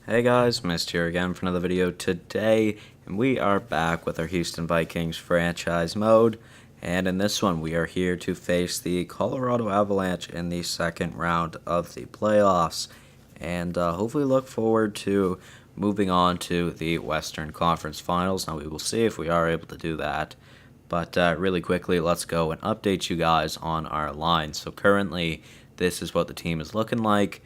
Hey guys, Mist here again for another video today, and we are back with our Houston Vikings franchise mode, and in this one we are here to face the Colorado Avalanche in the second round of the playoffs, and hopefully look forward to moving on to the Western Conference Finals. Now we will see if we are able to do that, but really quickly let's go and update you guys on our line. So currently this is what the team is looking like.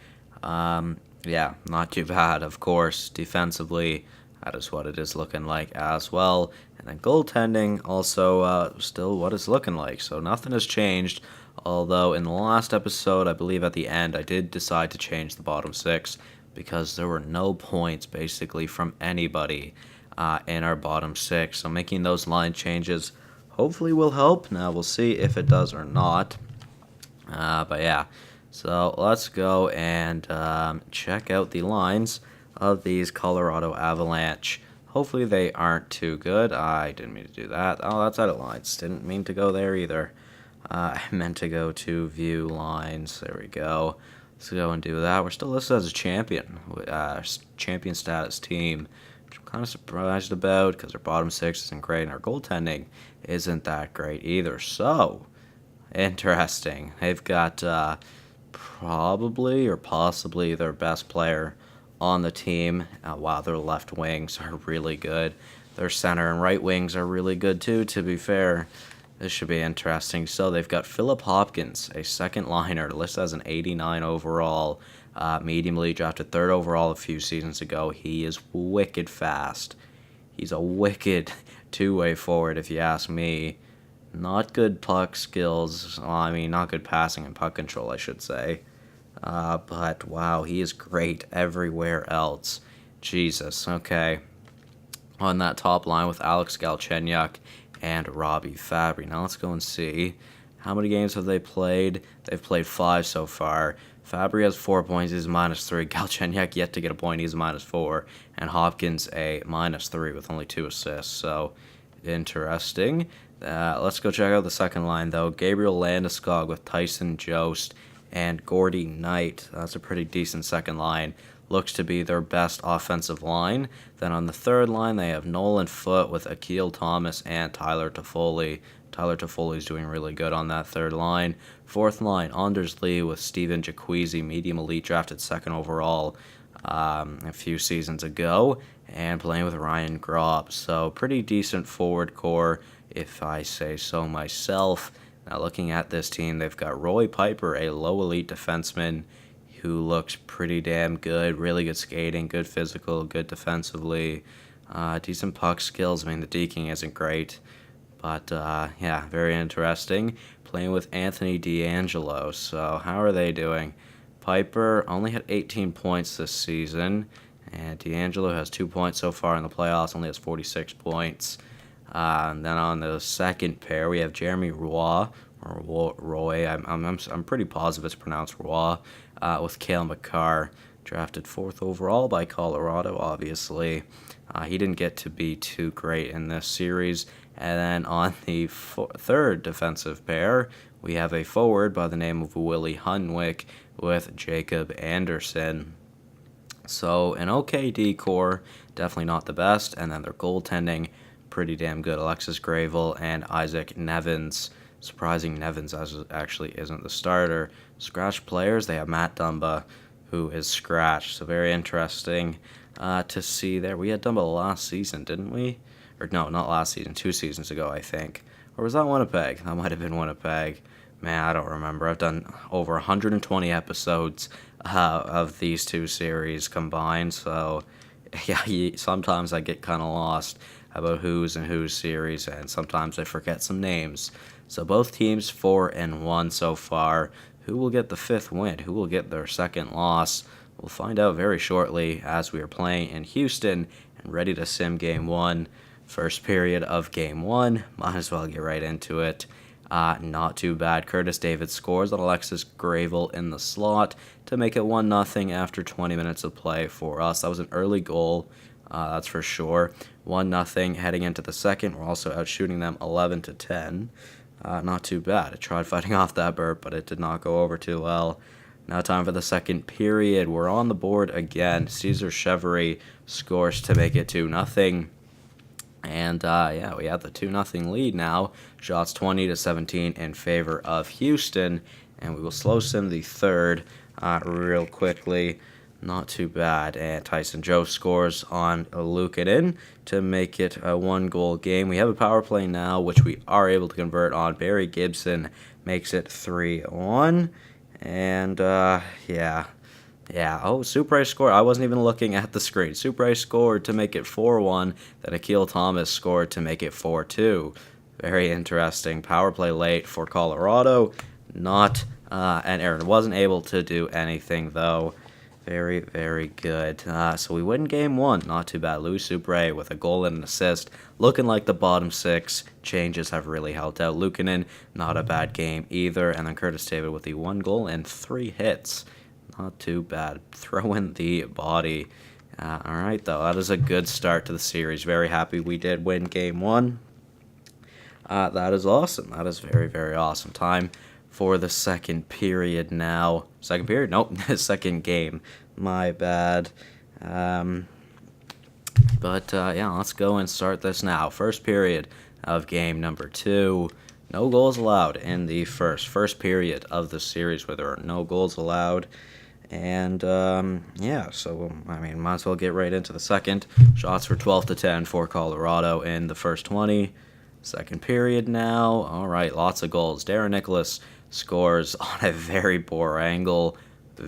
Yeah, not too bad, of course. Defensively, that is what it is looking like as well. And then goaltending, also still what it's looking like. So nothing has changed. Although in the last episode, I believe at the end, I did decide to change the bottom six because there were no points basically from anybody in our bottom six. So making those line changes hopefully will help. Now we'll see if it does or not. But yeah. So let's go and check out the lines of these Colorado Avalanche. Hopefully they aren't too good. I didn't mean to do that. Oh, that's out of lines. Didn't mean to go there either. I meant to go to view lines. There we go. Let's go and do that. We're still listed as a champion. Champion status team, which I'm kind of surprised about because our bottom six isn't great and our goaltending isn't that great either. So, interesting. They've got probably or possibly their best player on the team. Wow, their left wings are really good. Their center and right wings are really good too, to be fair. This should be interesting. So they've got Philip Hopkins, a second liner, listed as an 89 overall, mediumly drafted third overall a few seasons ago. He is wicked fast. He's a wicked two-way forward, if you ask me. Not good puck skills. Well, I mean, not good passing and puck control, I should say. But, wow, he is great everywhere else. Jesus, okay. On that top line with Alex Galchenyuk and Robbie Fabry. Now let's go and see. How many games have they played? They've played 5 so far. Fabry has 4 points, he's -3. Galchenyuk yet to get a point, he's -4. And Hopkins a -3 with only 2 assists. So, interesting. Let's go check out the second line, though. Gabriel Landeskog with Tyson Jost and Gordy Knight. That's a pretty decent second line. Looks to be their best offensive line. Then on the third line, they have Nolan Foote with Akil Thomas and Tyler Toffoli. Tyler Toffoli is doing really good on that third line. Fourth line, Anders Lee with Steven Jacquizzi, medium elite, drafted second overall a few seasons ago, and playing with Ryan Gropp. So pretty decent forward core, if I say so myself. Now looking at this team, they've got Roy Piper, a low elite defenseman who looks pretty damn good, really good skating, good physical, good defensively, decent puck skills. I mean, the deking isn't great, but yeah, very interesting. Playing with Anthony DeAngelo. So how are they doing? Piper only had 18 points this season, and DeAngelo has 2 points so far in the playoffs, only has 46 points. And then on the second pair, we have Jeremy Roy, or Roy. I'm pretty positive it's pronounced Roy, with Cale Makar, drafted 4th overall by Colorado, obviously. He didn't get to be too great in this series. And then on the third defensive pair, we have a forward by the name of Willie Hunwick with Jacob Anderson. So an okay D core, definitely not the best. And then their goaltending, pretty damn good. Alexis Gravel and Isaac Nevins. Surprising Nevins actually isn't the starter. Scratch players, they have Matt Dumba, who is scratched. So very interesting to see there. We had Dumba last season, didn't we? Or no, not last season, 2 seasons ago, I think. Or was that Winnipeg? That might have been Winnipeg. Man, I don't remember. I've done over 120 episodes of these 2 series combined. So yeah, sometimes I get kind of lost about who's in whose series, and sometimes I forget some names. So both teams 4-1 so far. Who will get the 5th win? Who will get their 2nd loss? We'll find out very shortly as we are playing in Houston and ready to sim Game 1. First period of Game 1. Might as well get right into it. Not too bad. Curtis David scores on Alexis Gravel in the slot to make it 1-0 after 20 minutes of play for us. That was an early goal. That's for sure. 1-0 heading into the second. We're also outshooting them 11-10. Not too bad. I tried fighting off that burp, but it did not go over too well. Now time for the second period. We're on the board again. Cesar Chevrolet scores to make it 2-0. And yeah, we have the 2-0 lead now. Shots 20-17 in favor of Houston. And we will slow sim the third real quickly. Not too bad. And Tyson Joe scores on Luukkonen to make it a 1-goal game. We have a power play now, which we are able to convert on. Barry Gibson makes it 3-1. And yeah. Oh, Supre scored. I wasn't even looking at the screen. Supre scored to make it 4-1. Then Akil Thomas scored to make it 4-2. Very interesting. Power play late for Colorado. And Aaron wasn't able to do anything, though. Very, very good. So we win game one. Not too bad. Louis Supre with a goal and an assist. Looking like the bottom six. Changes have really helped out. Luukkonen, not a bad game either. And then Curtis David with the 1 goal and 3 hits. Not too bad. Throw in the body. All right, though. That is a good start to the series. Very happy we did win game one. That is awesome. That is very, very awesome. Time for the second period now. Second period? Nope. Second game. My bad. Yeah, let's go and start this now. First period of game number 2. No goals allowed in the first period of the series where there are no goals allowed. And, yeah, so, I mean, might as well get right into the second. Shots were 12-10 for Colorado in the first 20. Second period now. All right, lots of goals. Darren Nicholas scores on a very poor angle. And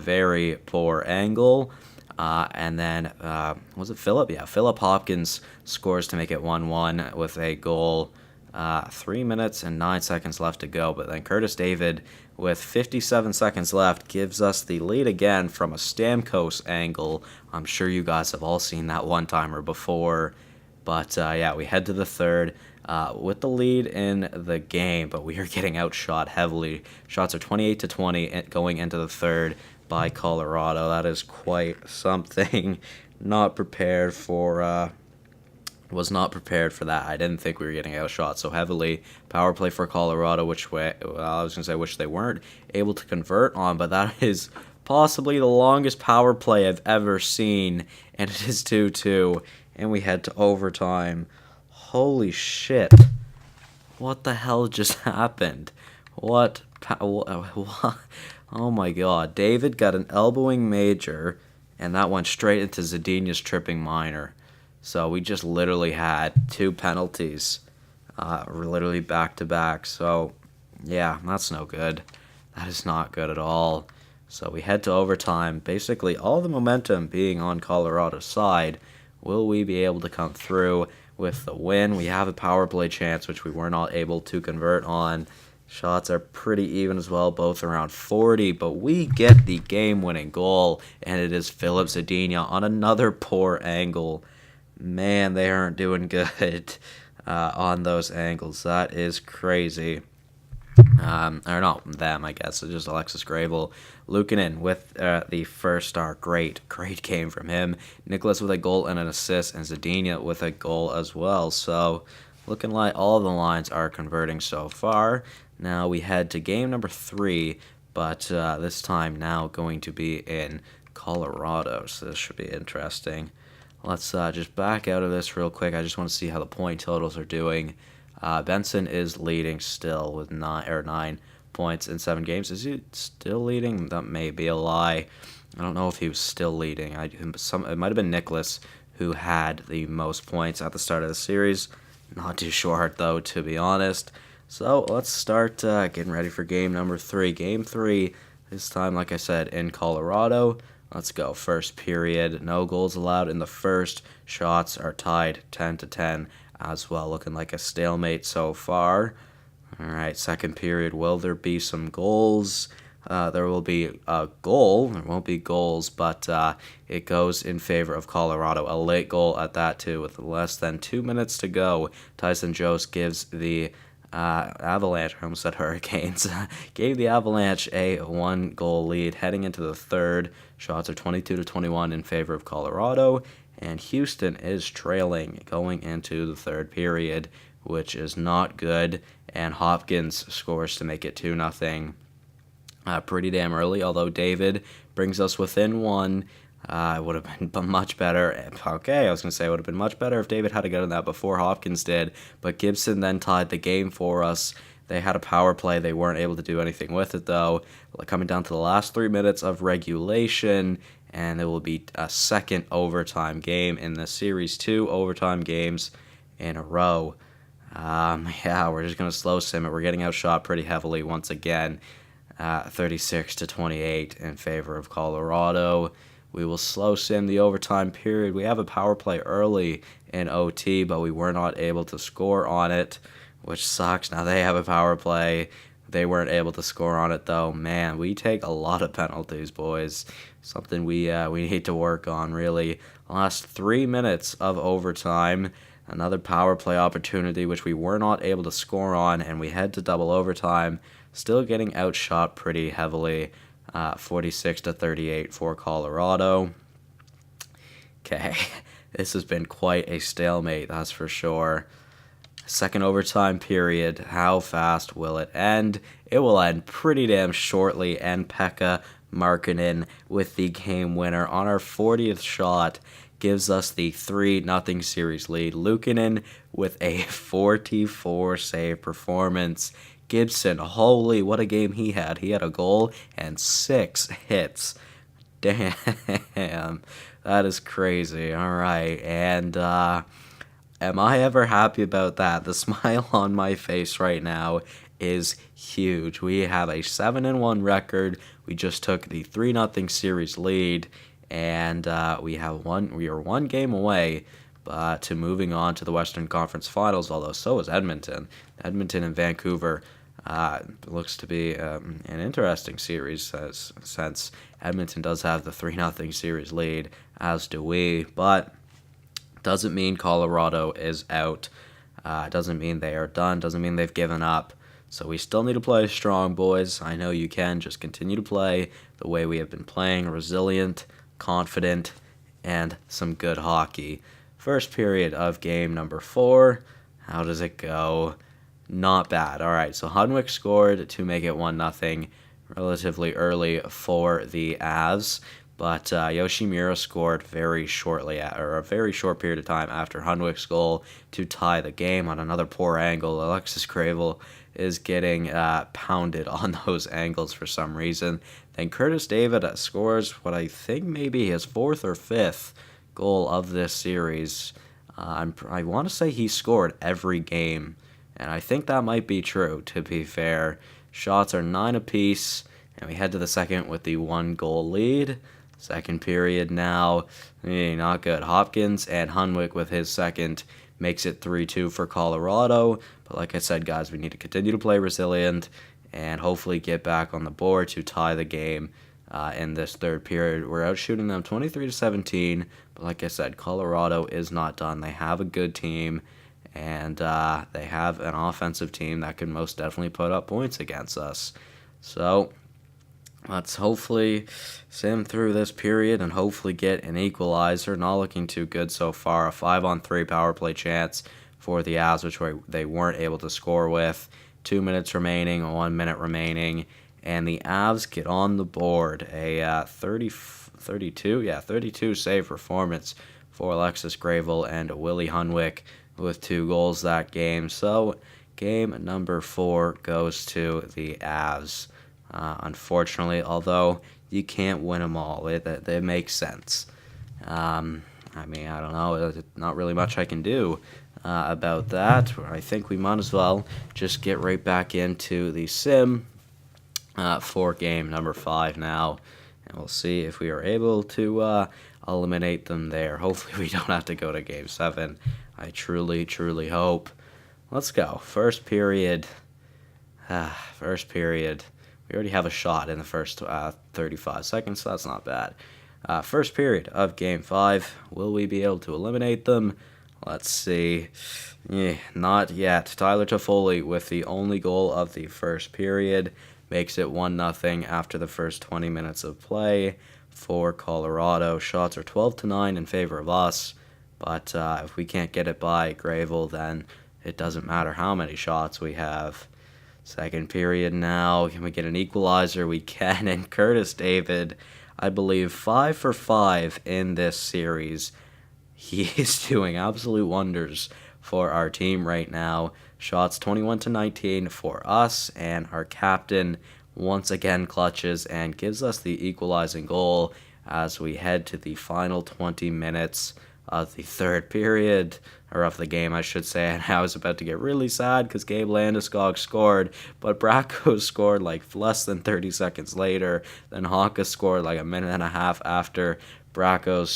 then, was it Philip? Yeah, Philip Hopkins scores to make it 1-1 with a goal. 3 minutes and 9 seconds left to go. But then Curtis David, with 57 seconds left, gives us the lead again from a Stamkos angle. I'm sure you guys have all seen that one-timer before. But, yeah, we head to the third with the lead in the game, but we are getting outshot heavily. Shots are 28-20 going into the third by Colorado. That is quite something. Was not prepared for that. I didn't think we were getting outshot so heavily. Power play for Colorado, which they weren't able to convert on, but that is possibly the longest power play I've ever seen, and it is 2-2, and we head to overtime. Holy shit. What the hell just happened? What? Oh my god. David got an elbowing major, and that went straight into Zadina's tripping minor. So we just literally had 2 penalties, literally back-to-back. So, yeah, that's no good. That is not good at all. So we head to overtime. Basically, all the momentum being on Colorado's side. Will we be able to come through with the win? We have a power play chance, which we were not able to convert on. Shots are pretty even as well, both around 40, but we get the game-winning goal, and it is Filip Zadina on another poor angle. Man, they aren't doing good on those angles. That is crazy. Or not them, I guess. It's just Alexis Gravel. Luukkonen with the first star. Great game from him. Nicholas with a goal and an assist, and Zadina with a goal as well. So, looking like all the lines are converting so far. Now we head to game number 3, but this time now going to be in Colorado. So this should be interesting. Let's just back out of this real quick. I just want to see how the point totals are doing. Benson is leading still with 9 points in 7 games. Is he still leading? That may be a lie. I don't know if he was still leading. It might have been Nicholas who had the most points at the start of the series. Not too sure, though, to be honest. So let's start getting ready for game number 3. Game 3, this time, like I said, in Colorado. Let's go. First period. No goals allowed in the first. Shots are tied 10-10 as well. Looking like a stalemate so far. All right, second period. Will there be some goals? There will be a goal. There won't be goals, but it goes in favor of Colorado. A late goal at that, too, with less than 2 minutes to go. Tyson Jost gives the Avalanche, I almost said Hurricanes, gave the Avalanche a 1-goal lead heading into the third. Shots are 22-21 in favor of Colorado, and Houston is trailing going into the third period, which is not good, and Hopkins scores to make it 2-0. pretty damn early, although David brings us within one. It would have been much better. Okay, I was going to say it would have been much better if David had gotten that before Hopkins did, but Gibson then tied the game for us. They had a power play. They weren't able to do anything with it, though. Coming down to the last 3 minutes of regulation, and it will be a second overtime game in the series, 2 overtime games in a row. Yeah, we're just going to slow sim it. We're getting outshot pretty heavily once again, 36-28 in favor of Colorado. We will slow sim the overtime period. We have a power play early in OT, but we were not able to score on it, which sucks. Now they have a power play. They weren't able to score on it, though. Man, we take a lot of penalties, boys. Something we need to work on, really. Last 3 minutes of overtime. Another power play opportunity, which we were not able to score on, and we head to double overtime. Still getting outshot pretty heavily, 46-38 for Colorado. Okay, this has been quite a stalemate, that's for sure. Second overtime period, how fast will it end? It will end pretty damn shortly, and Pekka Markkanen with the game winner on our 40th shot gives us the 3-0 series lead. Luukkonen with a 44 save performance. Gibson, holy, what a game he had. He had a goal and 6 hits. Damn, that is crazy. All right, and am I ever happy about that? The smile on my face right now is huge. We have a 7-1 record. We just took the 3-0 series lead, and we are one game away to moving on to the Western Conference Finals, although so is Edmonton. Edmonton and Vancouver looks to be an interesting series, since Edmonton does have the 3-0 series lead, as do we, but doesn't mean Colorado is out. Doesn't mean they are done. Doesn't mean they've given up. So we still need to play strong, boys. I know you can. Just continue to play the way we have been playing. Resilient, confident, and some good hockey. First period of game number 4. How does it go? Not bad. All right, so Hunwick scored to make it 1-0 relatively early for the Avs. But Yoshimura scored very shortly, or a very short period of time after Hunwick's goal to tie the game on another poor angle. Alexis Gravel is getting pounded on those angles for some reason. Then Curtis David scores what I think may be his 4th or 5th goal of this series. I want to say he scored every game, and I think that might be true, to be fair. Shots are 9 apiece, and we head to the second with the 1-goal lead. Second period now, not good. Hopkins and Hunwick with his second makes it 3-2 for Colorado. But like I said, guys, we need to continue to play resilient and hopefully get back on the board to tie the game in this third period. We're out shooting them 23-17. But like I said, Colorado is not done. They have a good team, and they have an offensive team that can most definitely put up points against us. So let's hopefully sim through this period and hopefully get an equalizer. Not looking too good so far. A 5-on-3 power play chance for the Avs, which they weren't able to score with. 2 minutes remaining, 1 minute remaining, and the Avs get on the board. A 32 save performance for Alexis Gravel and Willie Hunwick with 2 goals that game. So game number 4 goes to the Avs. Unfortunately, although you can't win them all, it makes sense. I mean, I don't know, there's not really much I can do about that. I think we might as well just get right back into the sim for game number 5 now, and we'll see if we are able to eliminate them there. Hopefully we don't have to go to game 7. I truly, truly hope. Let's go. First period. We already have a shot in the first 35 seconds, so that's not bad. First period of Game 5. Will we be able to eliminate them? Let's see. Not yet. Tyler Toffoli with the only goal of the first period makes it 1-0 after the first 20 minutes of play for Colorado. Shots are 12-9 in favor of us, but if we can't get it by Gravel, then it doesn't matter how many shots we have. Second period now. Can we get an equalizer? We can. And Curtis David, I believe 5 for 5 in this series. He is doing absolute wonders for our team right now. Shots 21-19 for us, and our captain once again clutches and gives us the equalizing goal as we head to the final 20 minutes of the third period, or of the game, I should say. And I was about to get really sad because Gabe Landeskog scored, but Bracco scored like less than 30 seconds later. Then Honka scored like a minute and a half after Bracco's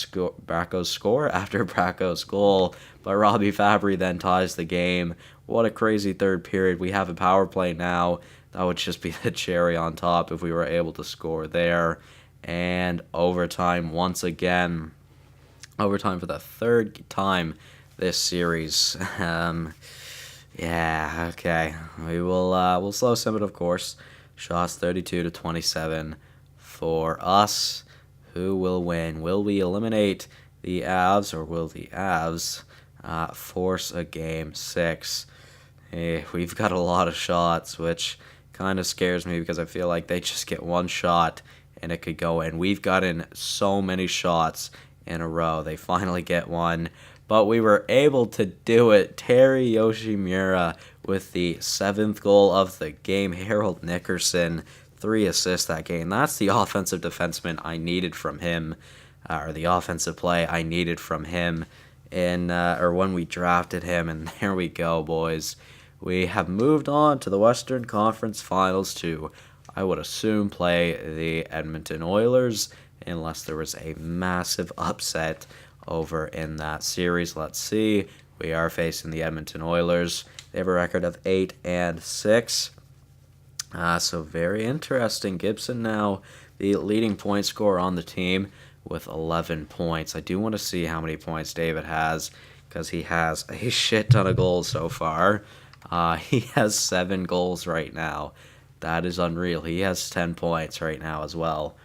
score after Bracco's goal. But Robbie Fabry then ties the game. What a crazy third period. We have a power play now. That would just be the cherry on top if we were able to score there. And overtime once again. Overtime for the third time this series. Yeah, okay. We'll slow sim it, of course. Shots 32-27 for us. Who will win? Will we eliminate the Avs, or will the Avs force a game 6? Hey, we've got a lot of shots, which kind of scares me because I feel like they just get one shot and it could go in. We've gotten so many shots in a row. They finally get one, but we were able to do it. Terry Yoshimura with the 7th goal of the game. Harold Nickerson, 3 assists that game. That's the offensive defenseman I needed from him, or the offensive play I needed from him or when we drafted him. And there we go, boys. We have moved on to the Western Conference Finals to, I would assume, play the Edmonton Oilers, unless there was a massive upset over in that series. Let's see. We are facing the Edmonton Oilers. They have a record of 8-6. So very interesting. Gibson now the leading point scorer on the team with 11 points. I do want to see how many points David has, because he has a shit ton of goals so far. He has 7 goals right now. That is unreal. He has 10 points right now as well.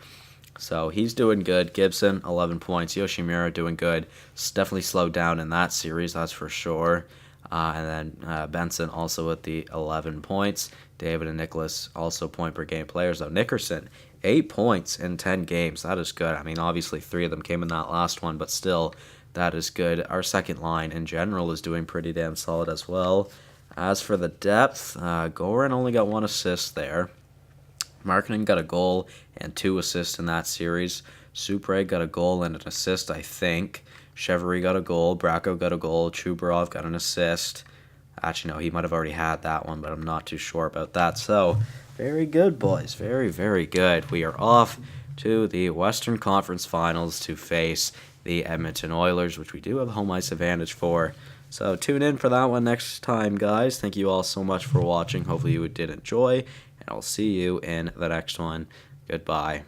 So he's doing good. Gibson, 11 points. Yoshimura doing good. It's definitely slowed down in that series, that's for sure. And then Benson also with the 11 points. David and Nicholas also point-per-game players, though. Nickerson, 8 points in 10 games. That is good. I mean, obviously 3 of them came in that last one, but still, that is good. Our second line in general is doing pretty damn solid as well. As for the depth, Goran only got 1 assist there. Markkinen got a goal and 2 assists in that series. Supre got a goal and an assist, I think. Chevrolet got a goal. Bracco got a goal. Chubarov got an assist. Actually, no, he might have already had that one, but I'm not too sure about that. So, very good, boys. Very, very good. We are off to the Western Conference Finals to face the Edmonton Oilers, which we do have home ice advantage for. So, tune in for that one next time, guys. Thank you all so much for watching. Hopefully you did enjoy, and I'll see you in the next one. Goodbye.